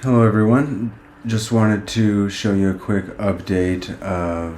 Hello everyone, just wanted to show you a quick update of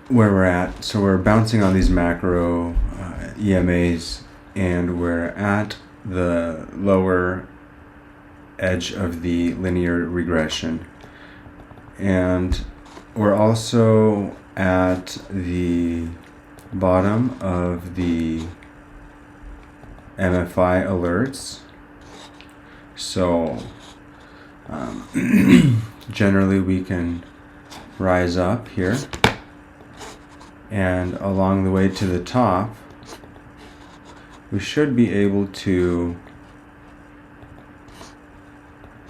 where we're at. So we're bouncing on these macro EMAs and we're at the lower edge of the linear regression, and we're also at the bottom of the MFI alerts. So generally we can rise up here, and along the way to the top we should be able to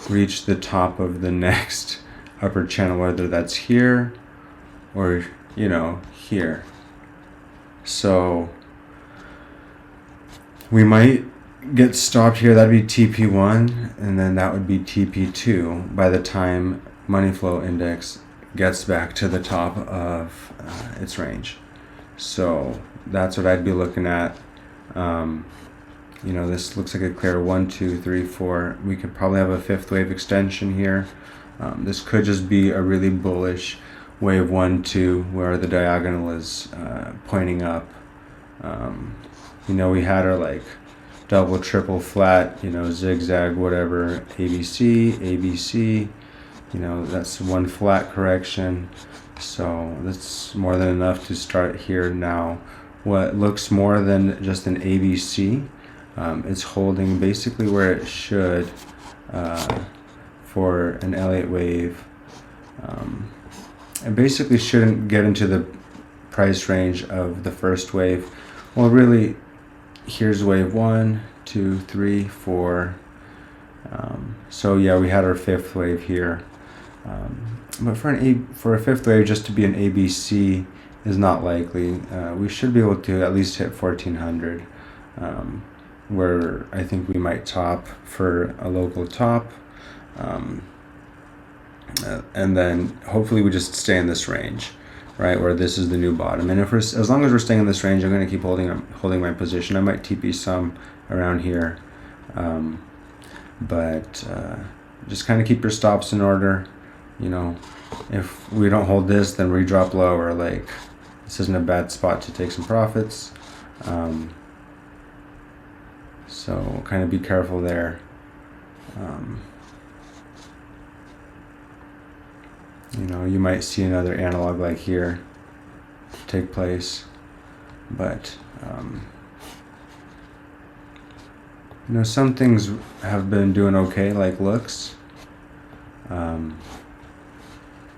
reach the top of the next upper channel, whether that's here or here. So we might get stopped here. That'd be TP1, and then that would be TP2 by the time money flow index gets back to the top of its range. So that's what I'd be looking at. This looks like a clear 1, 2, 3, 4. We could probably have a fifth wave extension here. This could just be a really bullish wave 1, 2, where the diagonal is pointing up. We had our like double, triple, flat, zigzag, whatever, ABC, that's one flat correction. So that's more than enough to start here now. What looks more than just an ABC, it's holding basically where it should for an L8 wave. It basically shouldn't get into the price range of the first wave. Well, really, here's wave 1, 2, 3, 4. So yeah, we had our fifth wave here. But for a fifth wave just to be an ABC is not likely. We should be able to at least hit 1400, where I think we might top for a local top. And then hopefully we just stay in this range, right, where this is the new bottom. And as long as we're staying in this range, I'm going to keep holding my position. I might TP some around here, but just kind of keep your stops in order. If we don't hold this, then we drop lower. Like, this isn't a bad spot to take some profits. So kind of be careful there. You might see another analog like here take place, but some things have been doing okay, like looks.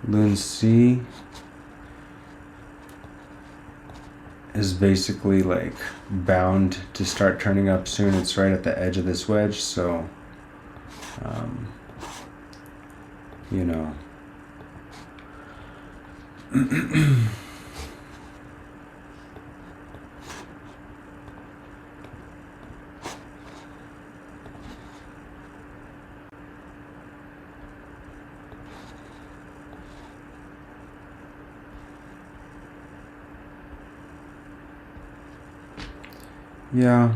Lun C is basically like bound to start turning up soon. It's right at the edge of this wedge, so yeah,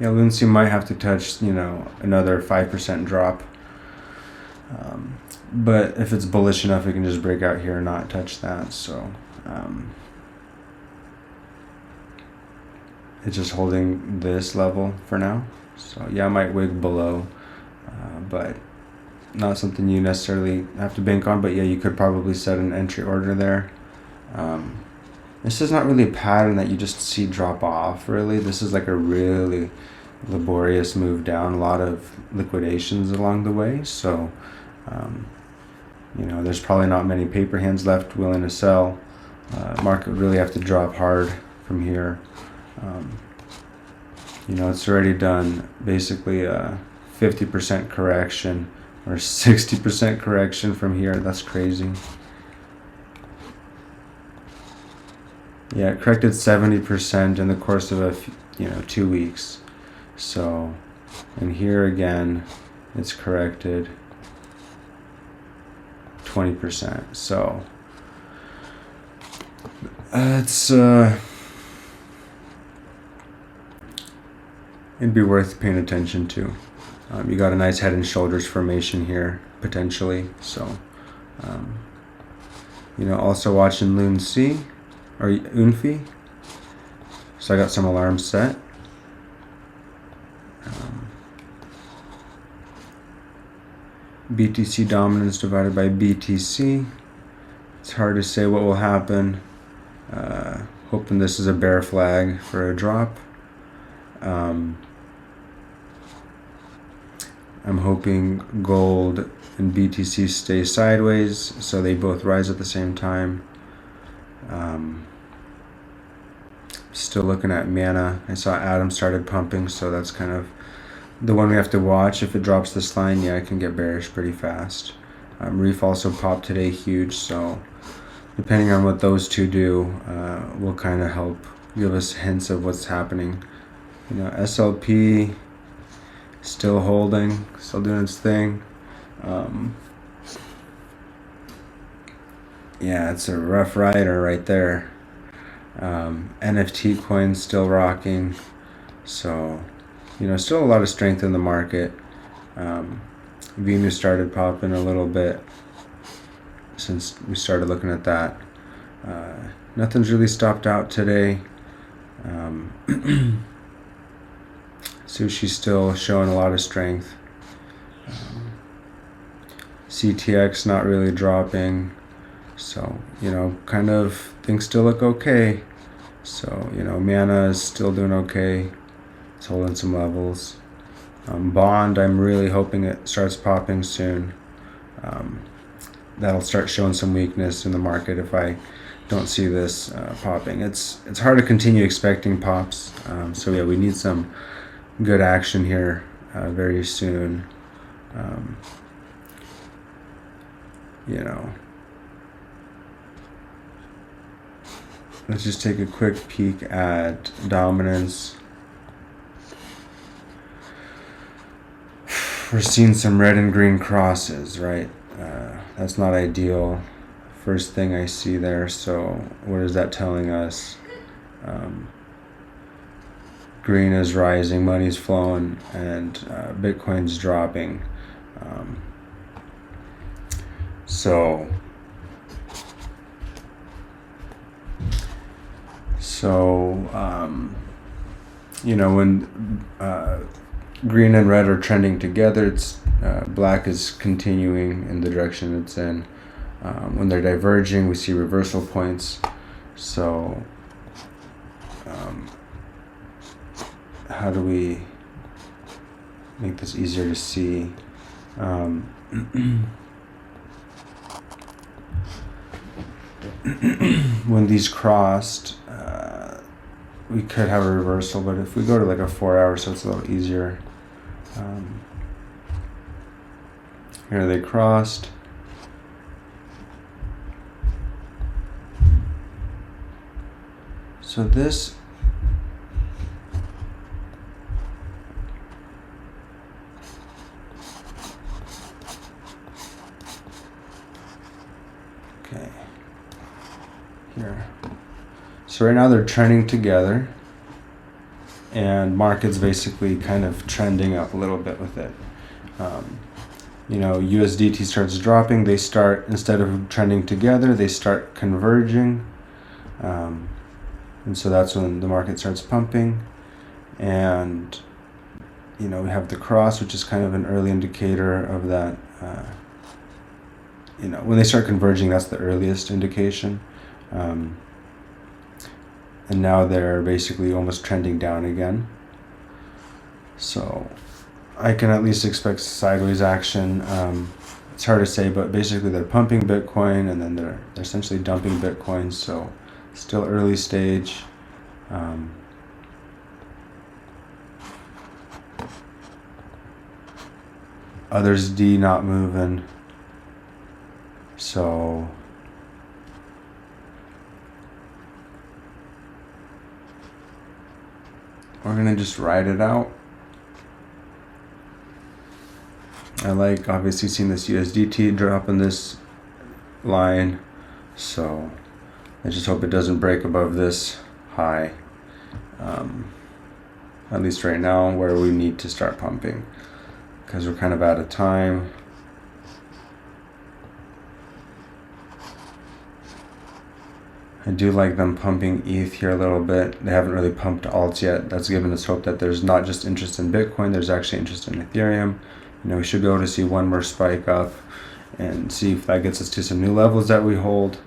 Lindsay might have to touch, another 5% drop. But if it's bullish enough, it can just break out here and not touch that. So it's just holding this level for now. So yeah, I might wig below, but not something you necessarily have to bank on. But yeah, you could probably set an entry order there. This is not really a pattern that you just see drop off, really. This is like a really laborious move down, a lot of liquidations along the way. So, there's probably not many paper hands left willing to sell. Market would really have to drop hard from here. It's already done basically a 50% correction or 60% correction from here. That's crazy. Yeah, it corrected 70% in the course of 2 weeks. So, and here again, it's corrected 20%. So, it's it'd be worth paying attention to. You got a nice head and shoulders formation here, potentially. So, also watching Loon C, or Unfi. So I got some alarms set. BTC dominance divided by BTC. It's hard to say what will happen. Hoping this is a bear flag for a drop. I'm hoping gold and BTC stay sideways, so they both rise at the same time. Still looking at mana. I saw Atom started pumping, so that's kind of the one we have to watch. If it drops this line, yeah, it can get bearish pretty fast. Reef also popped today, huge, so depending on what those two do, will kind of help give us hints of what's happening. SLP still holding, still doing its thing. Yeah, it's a rough rider right there. NFT coins still rocking, so still a lot of strength in the market. Venus started popping a little bit since we started looking at that. Nothing's really stopped out today. Sushi's still showing a lot of strength. CTX not really dropping, so kind of things still look okay. So mana is still doing okay. It's holding some levels. Bond, I'm really hoping it starts popping soon. That'll start showing some weakness in the market if I don't see this popping. It's hard to continue expecting pops. So yeah, we need some good action here very soon. Let's just take a quick peek at dominance. We're seeing some red and green crosses, right? That's not ideal. First thing I see there. So what is that telling us? Green is rising, money's flowing, and Bitcoin's dropping. When green and red are trending together, it's black is continuing in the direction it's in. When they're diverging, we see reversal points. So how do we make this easier to see? When these crossed, we could have a reversal, but if we go to like a 4 hour, so it's a little easier. Here they crossed. So this here. So right now they're trending together, and market's basically kind of trending up a little bit with it. USDT starts dropping. They start, instead of trending together, they start converging. And so that's when the market starts pumping. And, we have the cross, which is kind of an early indicator of that. When they start converging, that's the earliest indication. And now they're basically almost trending down again. So I can at least expect sideways action. It's hard to say, but basically they're pumping Bitcoin and then they're essentially dumping Bitcoin. So still early stage. Others D not moving. So we're gonna just ride it out. I like obviously seeing this USDT drop in this line, so I just hope it doesn't break above this high. at least right now, where we need to start pumping, because we're kind of out of time. I do like them pumping ETH here a little bit. They haven't really pumped alts yet. That's given us hope that there's not just interest in Bitcoin, there's actually interest in Ethereum. We should be able to see one more spike up and see if that gets us to some new levels that we hold,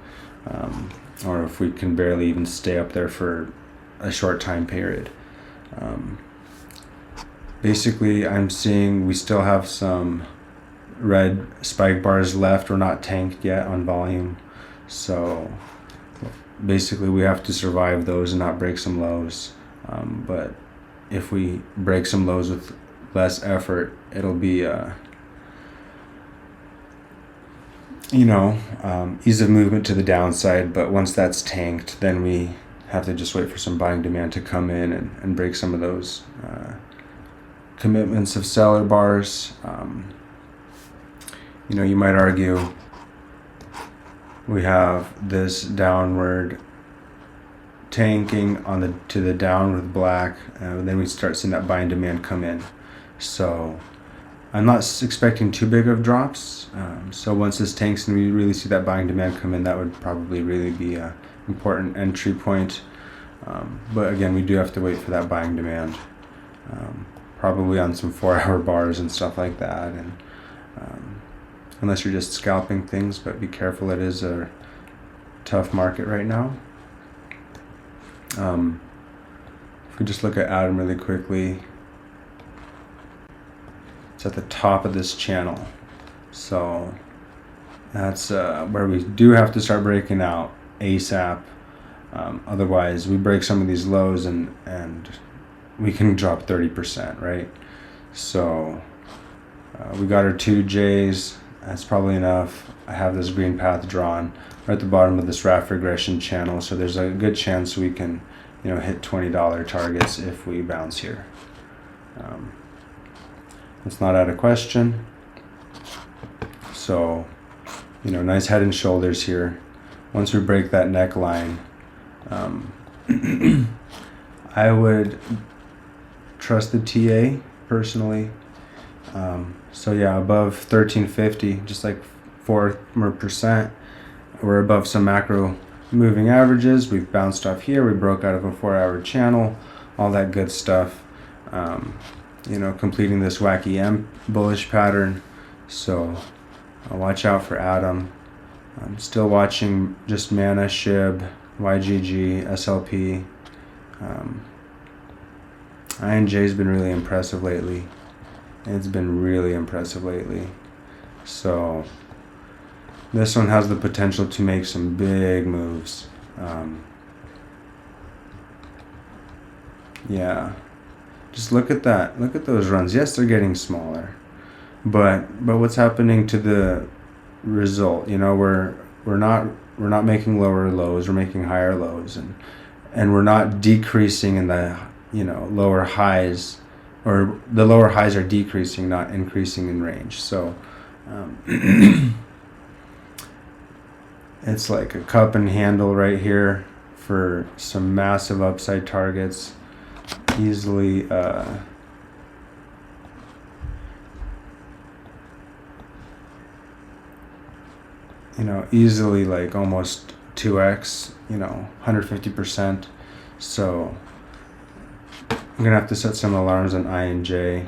or if we can barely even stay up there for a short time period. Basically, I'm seeing we still have some red spike bars left. We're not tanked yet on volume, so basically we have to survive those and not break some lows. But if we break some lows with less effort, it'll be ease of movement to the downside. But once that's tanked, then we have to just wait for some buying demand to come in and break some of those commitments of seller bars. You might argue we have this downward tanking to the down with black, and then we start seeing that buying demand come in. So I'm not expecting too big of drops. So once this tanks and we really see that buying demand come in, that would probably really be an important entry point. But again, we do have to wait for that buying demand, probably on some 4-hour bars and stuff like that. And unless you're just scalping things, but be careful, it is a tough market right now. If we just look at Atom really quickly, it's at the top of this channel. So that's where we do have to start breaking out ASAP. Otherwise, we break some of these lows and we can drop 30%, right? So we got our 2Js. That's probably enough. I have this green path drawn right at the bottom of this RAF regression channel, so there's a good chance we can, hit $20 targets if we bounce here. It's not out of question. So, nice head and shoulders here. Once we break that neckline, I would trust the TA personally. So yeah, above 1350, just like 4 more percent. We're above some macro moving averages. We've bounced off here. We broke out of a 4-hour channel, all that good stuff. Completing this wacky M bullish pattern. So watch out for Atom. I'm still watching just Mana, SHIB, YGG, SLP. INJ's been really impressive lately. It's been really impressive lately. So this one has the potential to make some big moves. Yeah, just look at that. Look at those runs. Yes, they're getting smaller, but what's happening to the result? We're not making lower lows. We're making higher lows, and we're not decreasing in the lower highs. Or the lower highs are decreasing, not increasing in range. So it's like a cup and handle right here for some massive upside targets. Easily easily like almost 2x, 150%. So I'm gonna have to set some alarms on INJ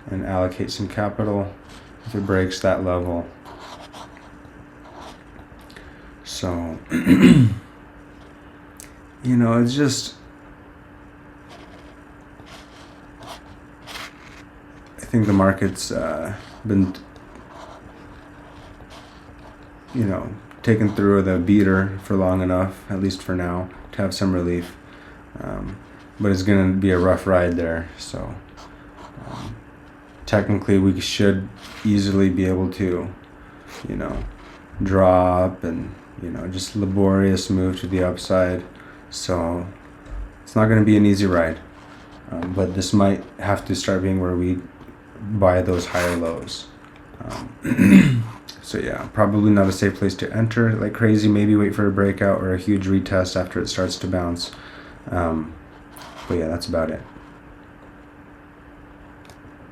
and allocate some capital if it breaks that level. So it's just, I think the market's been taken through the beater for long enough, at least for now, to have some relief. But it's going to be a rough ride there. So technically we should easily be able to, drop and, just laborious move to the upside. So it's not going to be an easy ride. But this might have to start being where we buy those higher lows. So yeah, probably not a safe place to enter like crazy. Maybe wait for a breakout or a huge retest after it starts to bounce. But yeah, that's about it.